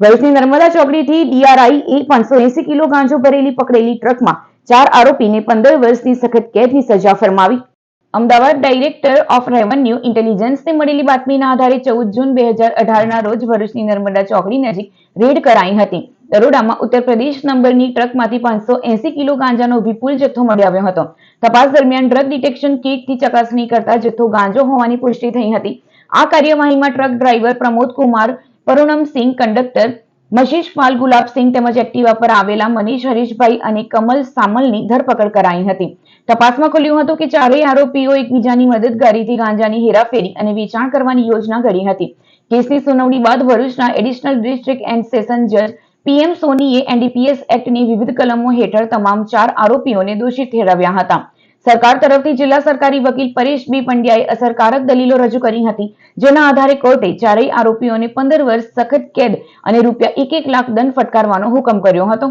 ભરૂચની નર્મદા ચોકડીથી ડીઆરઆઈ એ 580 કિલો ગાંજો ભરેલી પકડેલી ટ્રકમાં 4 આરોપીને 15 વર્ષની સખત કેદની સજા ફરમાવી. અમદાવાદ ડાયરેક્ટર ઓફ રેવન્યુ ઇન્ટેલિજન્સને મળેલી બાતમીના આધારે 14 જૂન 2018ના રોજ ભરૂચની નર્મદા ચોકડી નજીક રેડ કરાઈ હતી. દરોડામાં ઉત્તર પ્રદેશ નંબરની ટ્રકમાંથી 580 કિલો ગાંજાનો વિપુલ જથ્થો મળી આવ્યો હતો. તપાસ દરમિયાન ડ્રગ ડિટેક્શન કિટથી ચકાસણી કરતા જથ્થો ગાંજો હોવાની પુષ્ટિ થઈ હતી. આ કાર્યવાહીમાં ટ્રક ડ્રાઈવર પ્રમોદ કુમાર પરુણમસિંહ, કંડક્ટર મશીષપાલ ગુલાબસિંહ તેમજ એક્ટિવા પર આવેલા મનીષ હરીશભાઈ અને કમલ સામલની ધરપકડ કરાઈ હતી. તપાસમાં ખુલ્યું હતું કે ચારેય આરોપીઓ એકબીજાની મદદગારીથી ગાંજાની હેરાફેરી અને વેચાણ કરવાની યોજના ઘડી હતી. કેસની સુનાવણી બાદ ભરૂચના એડિશનલ ડિસ્ટ્રિક્ટ એન્ડ સેશન જજ પીએમ સોનીએ એનડીપીએસ એક્ટની વિવિધ કલમો હેઠળ તમામ 4 આરોપીઓને દોષિત ઠેરવ્યા હતા. સરકાર તરફથી જિલ્લા સરકારી વકીલ પરેશ બી પંડ્યાએ અસરકારક દલીલો રજૂ કરી હતી, જેના આધારે કોર્ટે ચારેય આરોપીઓને 15 વર્ષ સખત કેદ અને રૂપિયા 1 લાખ દંડ ફટકારવાનો હુકમ કર્યો હતો.